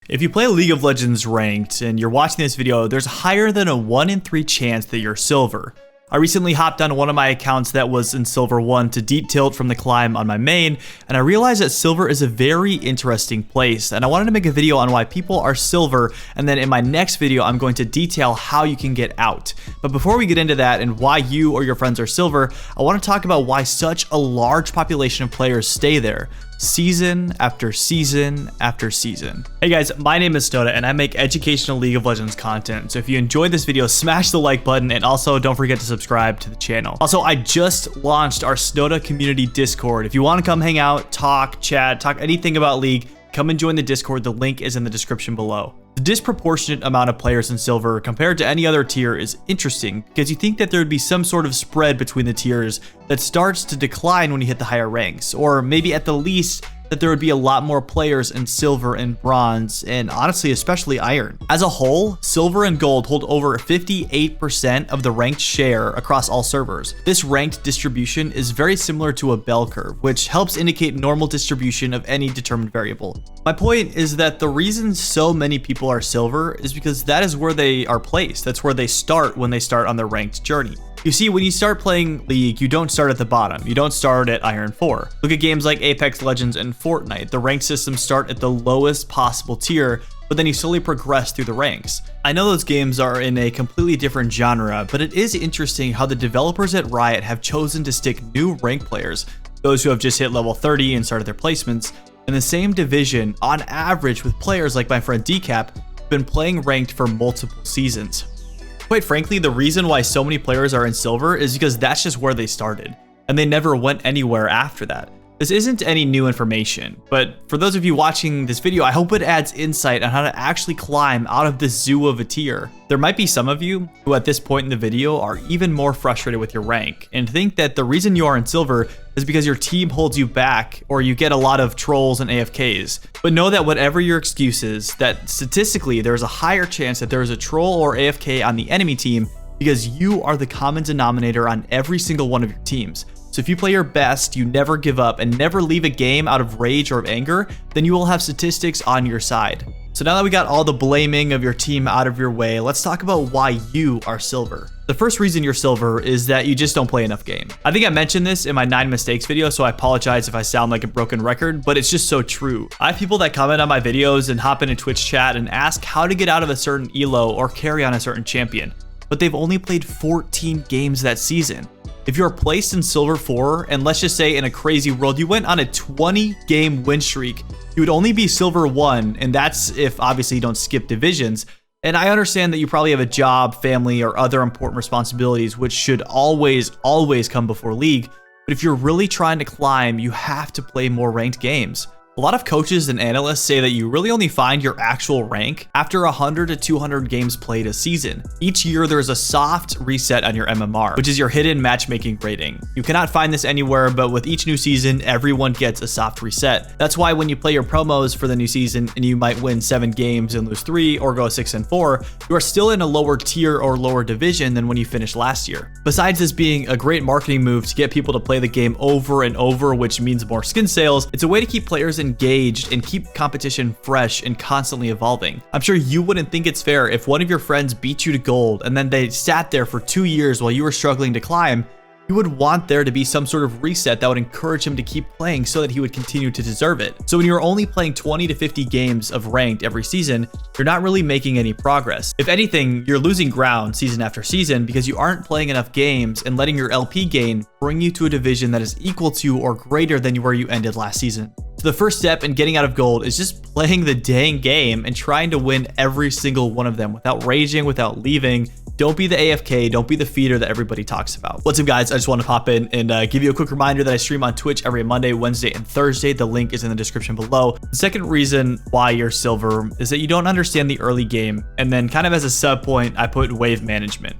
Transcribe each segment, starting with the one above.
If you play League of Legends ranked and you're watching this video, there's higher than a 1 in 3 chance that you're silver. I recently hopped on one of my accounts that was in Silver 1 to deep tilt from the climb on my main, and I realized that Silver is a very interesting place, and I wanted to make a video on why people are silver, and then in my next video I'm going to detail how you can get out. But before we get into that and why you or your friends are silver, I want to talk about why such a large population of players stay there, season after season after season. Hey guys, my name is Snoda and I make educational League of Legends content. So if you enjoyed this video, smash the like button and also don't forget to subscribe to the channel. Also, I just launched our Snoda community Discord. If you want to come hang out, talk, chat, talk anything about League, come and join the Discord. The link is in the description below. The disproportionate amount of players in Silver compared to any other tier is interesting because you think that there would be some sort of spread between the tiers that starts to decline when you hit the higher ranks, or maybe at the least that there would be a lot more players in Silver and Bronze, and honestly especially Iron. As a whole, Silver and Gold hold over 58% of the ranked share across all servers. This ranked distribution is very similar to a bell curve, which helps indicate normal distribution of any determined variable. My point is that the reason so many people are Silver is because that is where they are placed. That's where they start when they start on their ranked journey. You see, when you start playing League, you don't start at the bottom. You don't start at Iron 4. Look at games like Apex Legends and Fortnite. The ranked systems start at the lowest possible tier, but then you slowly progress through the ranks. I know those games are in a completely different genre, but it is interesting how the developers at Riot have chosen to stick new rank players, those who have just hit level 30 and started their placements, in the same division on average with players like my friend Decap, who've been playing ranked for multiple seasons. Quite frankly, the reason why so many players are in Silver is because that's just where they started, and they never went anywhere after that. This isn't any new information, but for those of you watching this video, I hope it adds insight on how to actually climb out of this zoo of a tier. There might be some of you who at this point in the video are even more frustrated with your rank and think that the reason you are in Silver is because your team holds you back or you get a lot of trolls and AFKs. But know that whatever your excuse is, that statistically there's a higher chance that there is a troll or AFK on the enemy team because you are the common denominator on every single one of your teams. So if you play your best, you never give up, and never leave a game out of rage or of anger, then you will have statistics on your side. So now that we got all the blaming of your team out of your way, let's talk about why you are Silver. The first reason you're Silver is that you just don't play enough game. I think I mentioned this in my 9 mistakes video, so I apologize if I sound like a broken record, but it's just so true. I have people that comment on my videos and hop into Twitch chat and ask how to get out of a certain elo or carry on a certain champion, but they've only played 14 games that season. If you're placed in Silver 4, and let's just say in a crazy world, you went on a 20-game win streak, you would only be Silver 1, and that's if obviously you don't skip divisions. And I understand that you probably have a job, family, or other important responsibilities, which should always come before League. But if you're really trying to climb, you have to play more ranked games. A lot of coaches and analysts say that you really only find your actual rank after 100 to 200 games played a season. Each year there's a soft reset on your MMR, which is your hidden matchmaking rating. You cannot find this anywhere, but with each new season, everyone gets a soft reset. That's why when you play your promos for the new season and you might win 7 games and lose 3 or go 6 and 4, you are still in a lower tier or lower division than when you finished last year. Besides this being a great marketing move to get people to play the game over and over, which means more skin sales, it's a way to keep players engaged and keep competition fresh and constantly evolving. I'm sure you wouldn't think it's fair if one of your friends beat you to gold and then they sat there for 2 years while you were struggling to climb. You would want there to be some sort of reset that would encourage him to keep playing so that he would continue to deserve it. So when you're only playing 20 to 50 games of ranked every season, you're not really making any progress. If anything, you're losing ground season after season because you aren't playing enough games and letting your LP gain bring you to a division that is equal to or greater than where you ended last season. So the first step in getting out of gold is just playing the dang game and trying to win every single one of them without raging, without leaving. Don't be the AFK, don't be the feeder that everybody talks about. What's up guys, I just want to pop in and give you a quick reminder that I stream on Twitch every Monday, Wednesday, and Thursday. The link is in the description below. The second reason why you're Silver is that you don't understand the early game, and then kind of as a sub point, I put wave management.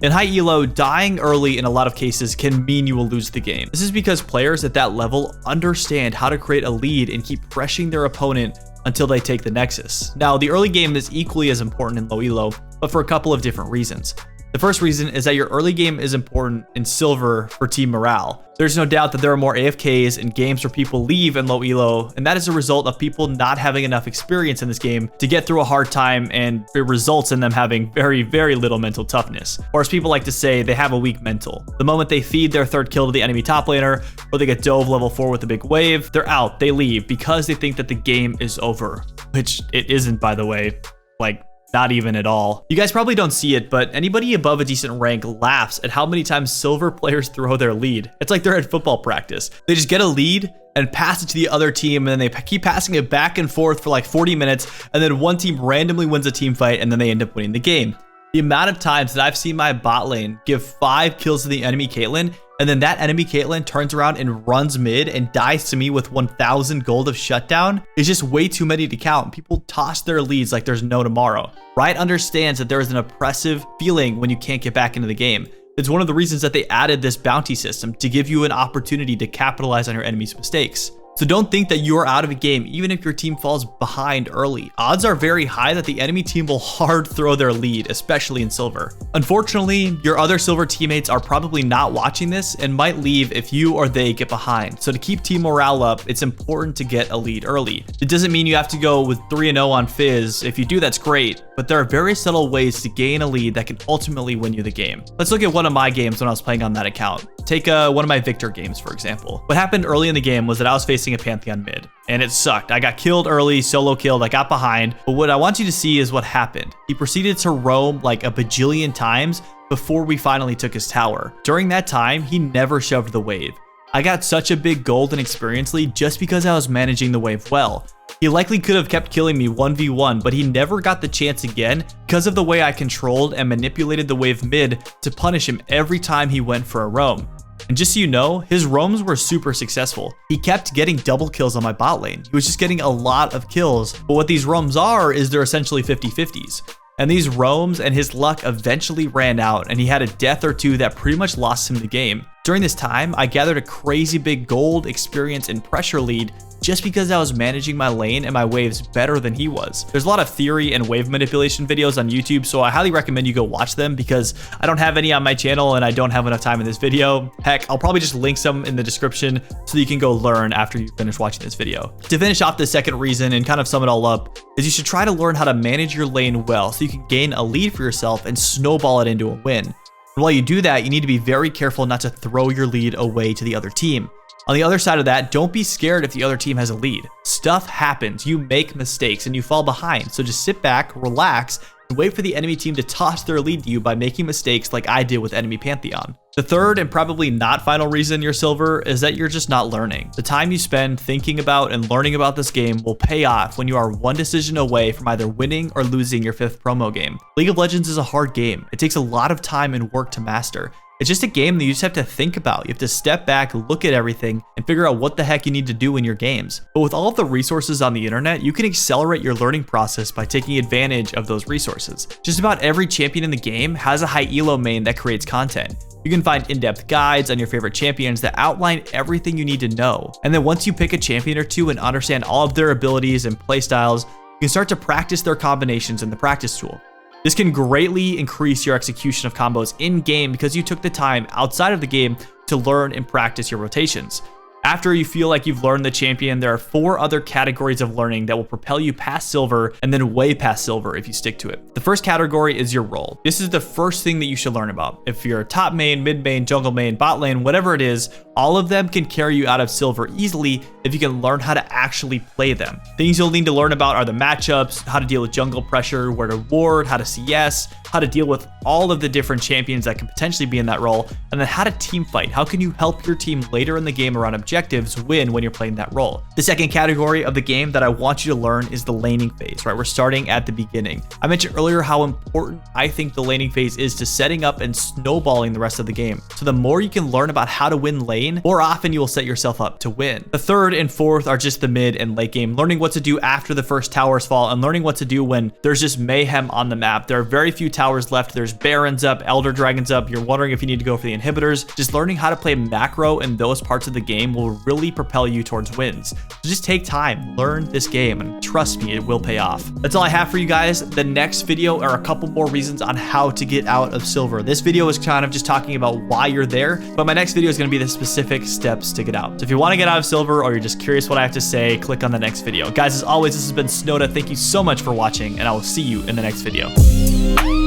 In high elo, dying early in a lot of cases can mean you will lose the game. This is because players at that level understand how to create a lead and keep pressuring their opponent until they take the Nexus. Now, the early game is equally as important in low elo, but for a couple of different reasons. The first reason is that your early game is important in Silver for team morale. There's no doubt that there are more AFKs and games where people leave in low elo, and that is a result of people not having enough experience in this game to get through a hard time, and it results in them having very, very little mental toughness. Or as people like to say, they have a weak mental. The moment they feed their third kill to the enemy top laner, or they get dove level 4 with a big wave, they're out, they leave, because they think that the game is over. Which it isn't, by the way. Like, not even at all. You guys probably don't see it, but anybody above a decent rank laughs at how many times Silver players throw their lead. It's like they're at football practice. They just get a lead and pass it to the other team, and then they keep passing it back and forth for like 40 minutes, and then one team randomly wins a team fight, and then they end up winning the game. The amount of times that I've seen my bot lane give 5 kills to the enemy Caitlyn, and then that enemy Caitlyn turns around and runs mid and dies to me with 1,000 gold of shutdown is just way too many to count. People toss their leads like there's no tomorrow. Riot understands that there is an oppressive feeling when you can't get back into the game. It's one of the reasons that they added this bounty system, to give you an opportunity to capitalize on your enemy's mistakes. So don't think that you are out of a game even if your team falls behind early. Odds are very high that the enemy team will hard throw their lead, especially in Silver. Unfortunately, your other Silver teammates are probably not watching this and might leave if you or they get behind. So to keep team morale up, it's important to get a lead early. It doesn't mean you have to go with 3-0 on Fizz. If you do, that's great, but there are very subtle ways to gain a lead that can ultimately win you the game. Let's look at one of my games when I was playing on that account. Take one of my Victor games, for example. What happened early in the game was that I was facing a Pantheon mid, and it sucked. I got killed early, solo killed, I got behind, but what I want you to see is what happened. He proceeded to roam like a bajillion times before we finally took his tower. During that time, he never shoved the wave. I got such a big gold and experience lead just because I was managing the wave well. He likely could have kept killing me 1v1, but he never got the chance again because of the way I controlled and manipulated the wave mid to punish him every time he went for a roam. And just so you know, his roams were super successful. He kept getting double kills on my bot lane. He was just getting a lot of kills, but what these roams are is they're essentially 50-50s. And these roams and his luck eventually ran out, and he had a death or two that pretty much lost him the game. During this time, I gathered a crazy big gold, experience, and pressure lead just because I was managing my lane and my waves better than he was. There's a lot of theory and wave manipulation videos on YouTube, so I highly recommend you go watch them because I don't have any on my channel and I don't have enough time in this video. Heck, I'll probably just link some in the description so you can go learn after you finish watching this video. To finish off the second reason and kind of sum it all up is you should try to learn how to manage your lane well so you can gain a lead for yourself and snowball it into a win. And while you do that, you need to be very careful not to throw your lead away to the other team. On the other side of that, don't be scared if the other team has a lead. Stuff happens, you make mistakes, and you fall behind. So just sit back, relax, and wait for the enemy team to toss their lead to you by making mistakes like I did with enemy Pantheon. The third and probably not final reason you're Silver is that you're just not learning. The time you spend thinking about and learning about this game will pay off when you are one decision away from either winning or losing your 5th promo game. League of Legends is a hard game. It takes a lot of time and work to master. It's just a game that you just have to think about. You have to step back, look at everything, and figure out what the heck you need to do in your games. But with all of the resources on the internet, you can accelerate your learning process by taking advantage of those resources. Just about every champion in the game has a high elo main that creates content. You can find in-depth guides on your favorite champions that outline everything you need to know. And then once you pick a champion or two and understand all of their abilities and playstyles, you can start to practice their combinations in the practice tool. This can greatly increase your execution of combos in-game because you took the time outside of the game to learn and practice your rotations. After you feel like you've learned the champion, there are 4 other categories of learning that will propel you past Silver and then way past Silver if you stick to it. The first category is your role. This is the first thing that you should learn about. If you're a top main, mid main, jungle main, bot lane, whatever it is, all of them can carry you out of Silver easily if you can learn how to actually play them. Things you'll need to learn about are the matchups, how to deal with jungle pressure, where to ward, how to CS, how to deal with all of the different champions that can potentially be in that role, and then how to team fight. How can you help your team later in the game around objectives win when you're playing that role? The second category of the game that I want you to learn is the laning phase, right? We're starting at the beginning. I mentioned earlier how important I think the laning phase is to setting up and snowballing the rest of the game. So the more you can learn about how to win lane, more often you will set yourself up to win. The third and fourth are just the mid and late game, learning what to do after the first towers fall and learning what to do when there's just mayhem on the map. There are very few towers left. There's Barons up, Elder Dragons up. You're wondering if you need to go for the inhibitors. Just learning how to play macro in those parts of the game will really propel you towards wins. So just take time, learn this game, and trust me, it will pay off. That's all I have for you guys. The next video are a couple more reasons on how to get out of silver. This video is kind of just talking about why you're there, but my next video is going to be the specific steps to get out. So if you want to get out of silver or you're just curious what I have to say, click on the next video. Guys, as always, this has been Snowda. Thank you so much for watching, and I will see you in the next video.